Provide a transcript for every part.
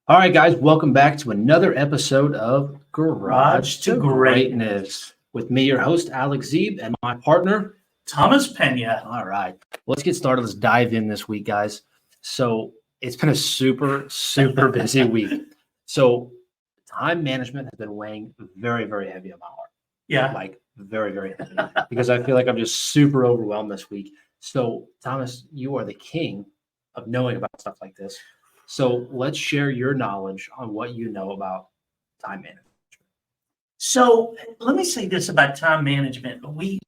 All right, guys, welcome back to another episode of Garage Garage to to Greatness. Greatness with me, your host, Alex Zeeb, and my partner. Thomas Pena. All right, let's get started. Let's dive in this week, guys. So it's been a super busy week. So time management has been weighing very heavy on my heart. Yeah. Like very heavy because I feel like I'm just super overwhelmed this week. So, Thomas, you are the king of knowing about stuff like this. So let's share your knowledge on what you know about time management. So let me say this about time management. I've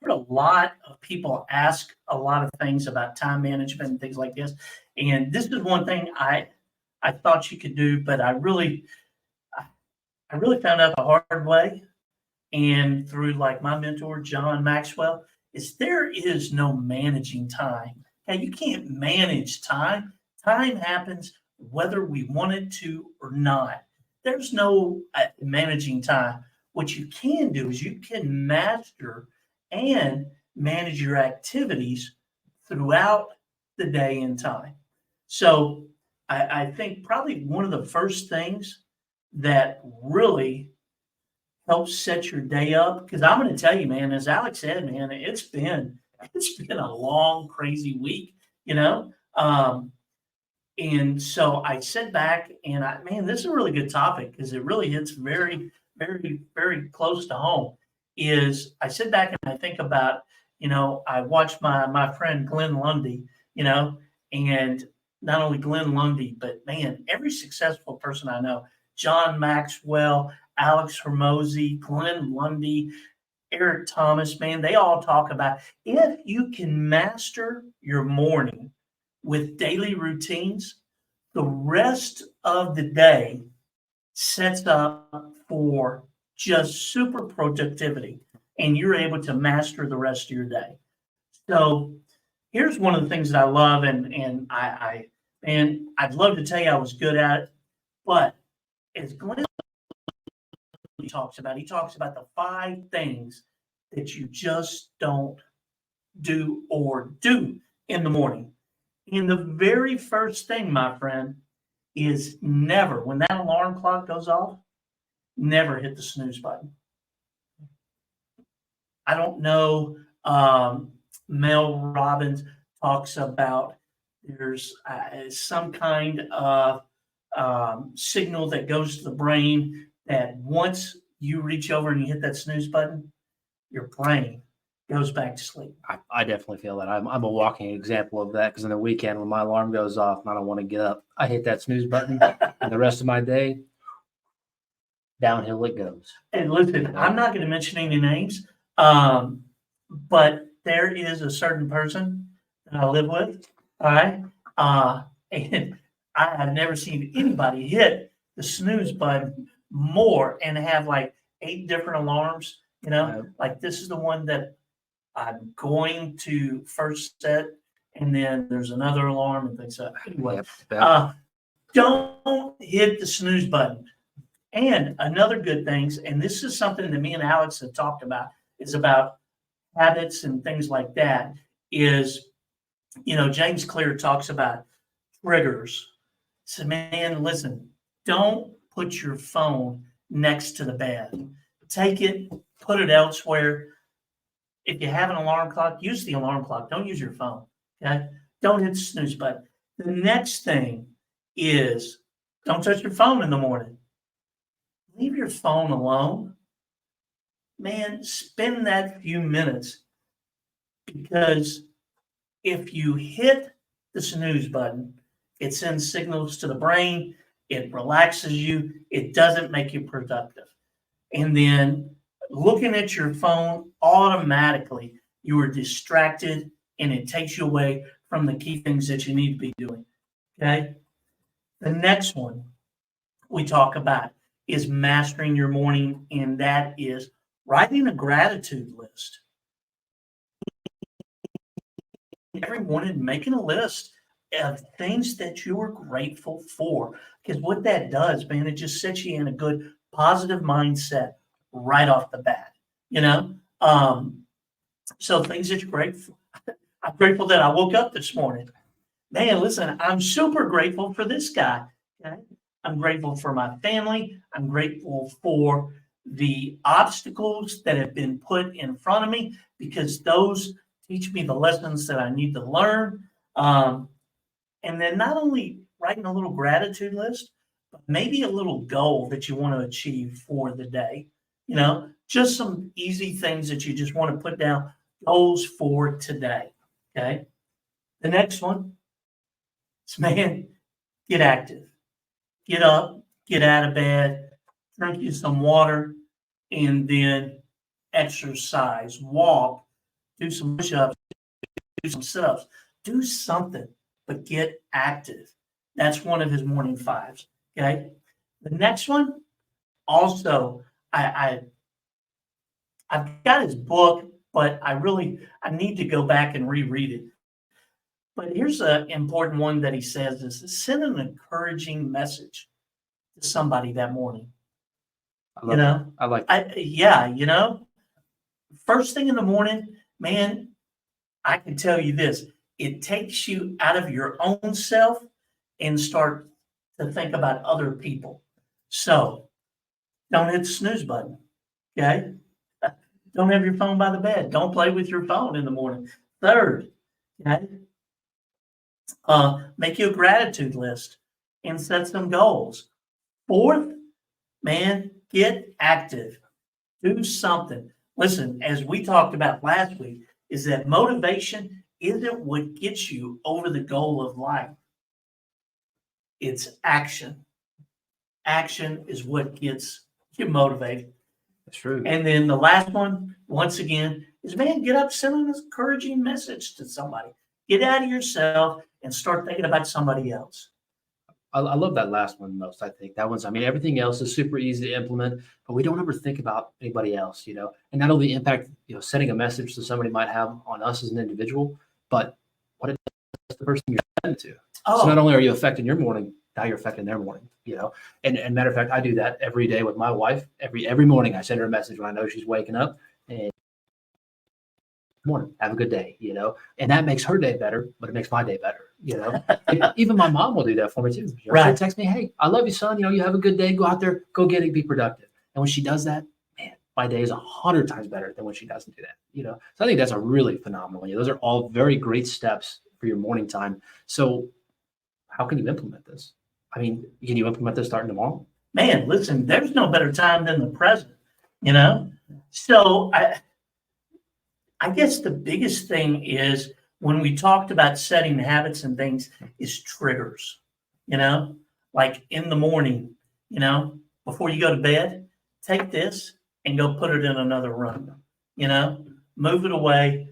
heard a lot of people ask a lot of things about time management and things like this. And this is one thing I thought you could do, but I really found out the hard way. And through like my mentor, John Maxwell, is there is no managing time. Okay, you can't manage time. Time happens whether we want it to or not. There's no managing time. What you can do is you can master and manage your activities throughout the day and time. So I think probably one of the first things that really helps set your day up. Because I'm going to tell you, man, as Alex said, man, it's been a long, crazy week, you know. And so I sit back and man, this is a really good topic because it really hits very close to home. Is I sit back and I think about, I watch my friend Glenn Lundy, and not only Glenn Lundy, but man, every successful person I know, John Maxwell, Alex Hermosi, Glenn Lundy, Eric Thomas, man, they all talk about if you can master your morning with daily routines, the rest of the day sets up for just super productivity and you're able to master the rest of your day. So here's one of the things that I love and I'd love to tell you I was good at it, but as Glenn he talks about the 5 things that you just don't do in the morning. And the very first thing, my friend, is never, when that alarm clock goes off, never hit the snooze button. I don't know. Mel Robbins talks about there's some kind of signal that goes to the brain that once you reach over and you hit that snooze button, your brain goes back to sleep. I definitely feel that. I'm a walking example of that because in the weekend when my alarm goes off and I don't want to get up, I hit that snooze button and the rest of my day, downhill it goes. And listen, I'm not going to mention any names, but there is a certain person that I live with, all right? And I have never seen anybody hit the snooze button more and have like 8 different alarms, like this is the one that I'm going to first set, and then there's another alarm and things like that. Anyway, don't hit the snooze button. And another good things, and this is something that me and Alex have talked about, is about habits and things like that, is, James Clear talks about triggers. So, man, listen, don't put your phone next to the bed. Take it, put it elsewhere. If you have an alarm clock, use the alarm clock. Don't use your phone. Okay? Don't hit the snooze button. The next thing is don't touch your phone in the morning. Leave your phone alone. Man, spend that few minutes because if you hit the snooze button, it sends signals to the brain, it relaxes you, it doesn't make you productive. And then looking at your phone, automatically you are distracted and it takes you away from the key things that you need to be doing. Okay? The next one we talk about is mastering your morning, and that is writing a gratitude list. Every morning, making a list of things that you are grateful for. Because what that does, man, it just sets you in a good positive mindset right off the bat. So things that you're grateful. I'm grateful that I woke up this morning. Man, listen, I'm super grateful for this guy. Okay? I'm grateful for my family. I'm grateful for the obstacles that have been put in front of me because those teach me the lessons that I need to learn. And then not only writing a little gratitude list, but maybe a little goal that you want to achieve for the day. Just some easy things that you just want to put down, goals for today. Okay. The next one is, man, get active. Get up, get out of bed, drink you some water, and then exercise, walk, do some push-ups, do some sit-ups, do something, but get active. That's one of his morning fives. Okay. The next one, also, I've got his book, but I need to go back and reread it. But here's an important one that he says is send an encouraging message to somebody that morning. I love that. I like that. First thing in the morning, man, I can tell you this, it takes you out of your own self and start to think about other people. So don't hit the snooze button. Okay. Don't have your phone by the bed. Don't play with your phone in the morning. Third, okay, make you a gratitude list and set some goals. Fourth, man, get active. Do something. Listen, as we talked about last week, is that motivation isn't what gets you over the goal of life. It's action. Action is what gets you motivated. That's true. And then the last one, once again, is, man, get up, send an encouraging message to somebody. Get out of yourself and start thinking about somebody else. I love that last one most. I think that one's, everything else is super easy to implement, but we don't ever think about anybody else, and not only the impact, sending a message to somebody might have on us as an individual, but what it does to the person you're sending to. So not only are you affecting your morning, now you're affecting their morning, and matter of fact, I do that every day with my wife. Every morning I send her a message when I know she's waking up, and morning, have a good day, and that makes her day better, but it makes my day better, Even my mom will do that for me too. Right. She'll text me, hey, I love you, son. You have a good day. Go out there, go get it, be productive. And when she does that, man, my day is 100 times better than when she doesn't do that. So I think that's a really phenomenal. Those are all very great steps for your morning time. So how can you implement this? Can you implement this starting tomorrow? Man, listen, there's no better time than the present, So I guess the biggest thing is when we talked about setting habits and things is triggers, like in the morning, before you go to bed, take this and go put it in another room, move it away,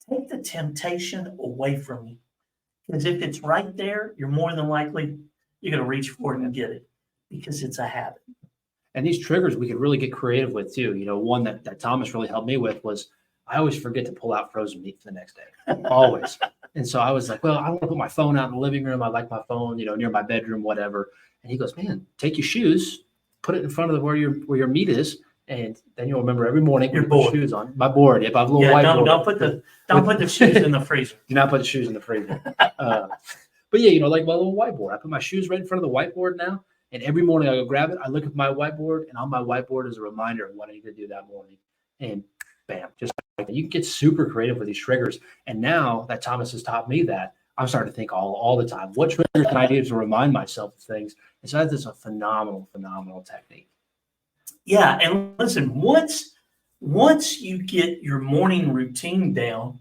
take the temptation away from you. Because if it's right there, you're more than likely, you're going to reach for it and get it because it's a habit. And these triggers we could really get creative with too. One that Thomas really helped me with was I always forget to pull out frozen meat for the next day, always. And so I was like, well, I want to put my phone out in the living room. I like my phone, near my bedroom, whatever. And he goes, man, take your shoes, put it in front of where your meat is, and then you'll remember every morning your when you put shoes on. My board, if I have a little whiteboard. Don't put the shoes in the freezer. Do not put the shoes in the freezer. But yeah, like my little whiteboard. I put my shoes right in front of the whiteboard now, and every morning I go grab it. I look at my whiteboard, and on my whiteboard is a reminder of what I need to do that morning. And bam, just like that. You can get super creative with these triggers. And now that Thomas has taught me that, I'm starting to think all the time, what triggers can I do to remind myself of things? And so that's a phenomenal technique. Yeah, and listen, once you get your morning routine down,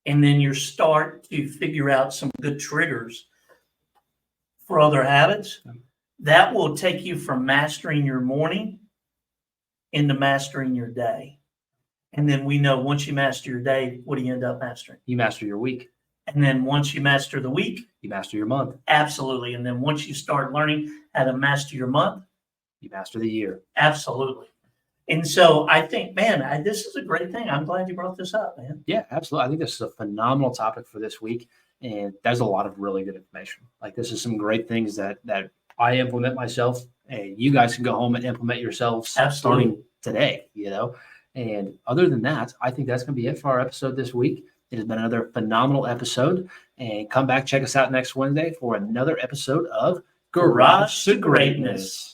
and then you start to figure out some good triggers for other habits, that will take you from mastering your morning into mastering your day. And then we know once you master your day, what do you end up mastering? You master your week. And then once you master the week, you master your month. Absolutely. And then once you start learning how to master your month, you master the year. Absolutely. And so I think, man, this is a great thing. I'm glad you brought this up, man. Yeah, absolutely. I think this is a phenomenal topic for this week. And there's a lot of really good information. Like this is some great things that I implement myself, and you guys can go home and implement yourselves starting today, And other than that, I think that's going to be it for our episode this week. It has been another phenomenal episode. And come back, check us out next Wednesday for another episode of Garage to Greatness.